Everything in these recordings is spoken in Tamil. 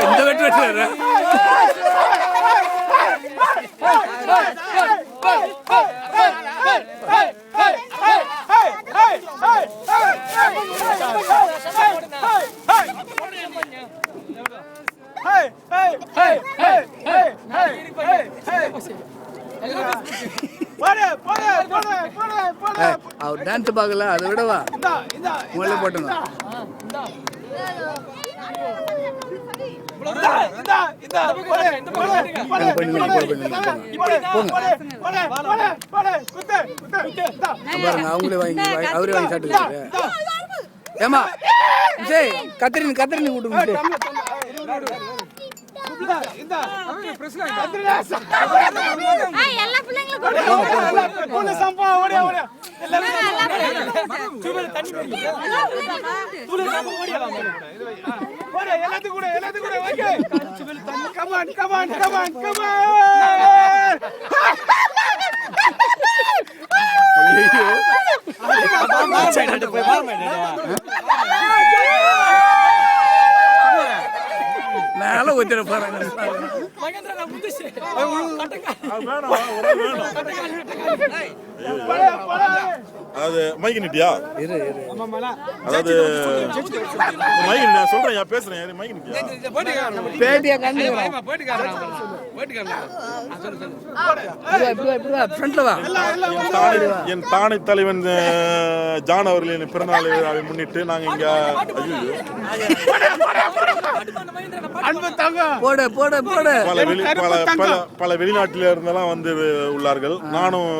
இந்த வெட்டு வெட்டுறாரு. அவர் டான்ஸ் பார்க்கல, அதை விடவா முதல்ல போட்டுங்க. அவங்களே வாங்கி அவரே வாங்கி சாப்பிட்டு. ஏமா சரி கத்திரின்னு கத்திரின்னு கூட்டு மேல ஊத்திர போறாங்க. அது மைக் நிட்டியா? அதாவது மைக் நான் சொல்றேன், பேசுறேன். மைக் நிட்டியா? பேட்டியா கண்ணு என் தானை தலைவன் ஜான் அவர்களின் பிறந்தநாள் விழாவை முன்னிட்டு நாங்க இங்க பல வெளிநாட்டில இருந்தெல்லாம் வந்து உள்ளார்கள். நானும்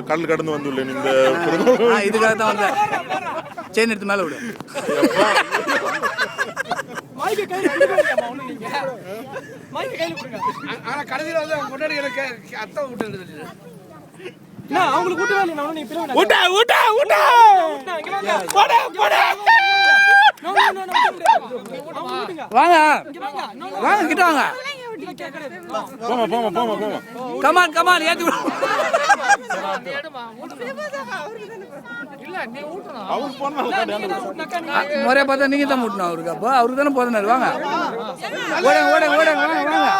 கடல் கடந்து வந்துள்ளேன். இந்த இதுக்காக தான் வந்தேன். செயின் எடுத்து மேல விடு. வாங்க வாங்க கிட்ட வாங்க. போமா போமா போமா போமா. கமான் கமான் ஏத்தி விடு. முறையா பார்த்தா நீங்க தான் மூட்டணும் அவருக்கு. அப்போ அவருக்கு தானே போதுனாரு. வாங்க ஓடுங்க ஓடுங்க ஓடுங்க வாங்க வாங்க.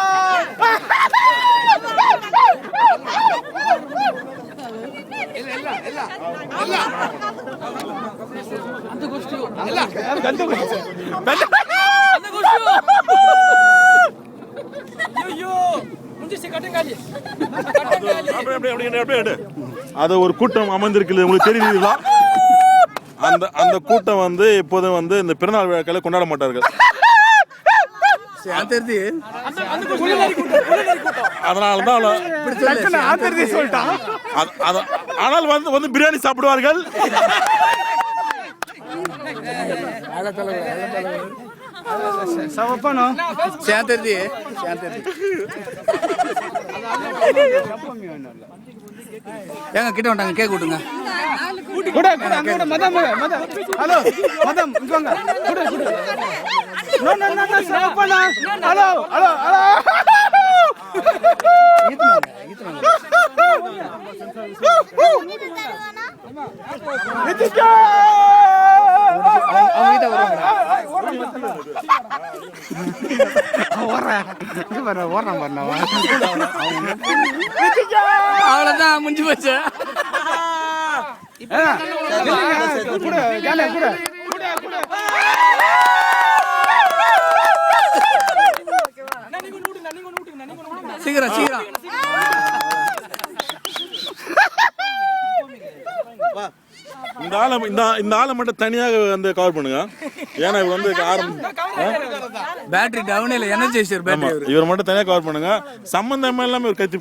அது ஒரு கூட்டம் அமர்ந்திருக்கு, உங்களுக்கு தெரியுதுங்களா? அந்த கூட்டம் வந்து எப்போதும் வந்து இந்த பிறநாள் விழாக்களை கொண்டாட மாட்டார்கள். அதனாலதான் ஆனால் வந்து பிரியாணி சாப்பிடுவார்கள். ஏங்க கிட்ட வந்தாங்க கேக் விட்டுங்க. ஹலோ மதம் ஹலோ ஹலோ அவ்வளவுதான் முடிஞ்சு போச்சு. சீக்கிரம் சீக்கிரம். இந்த ஆளை மட்டும் தனியாக வந்து கவர் பண்ணுங்க. ஏன்னா இவர் வந்து பேட்டரி டவுன் இல்ல, எனர்ஜைசர் பேட்டரி. இவர் மட்டும் தனியாக கவர் பண்ணுங்க. சம்பந்தம் எல்லாமே ஒரு கத்தி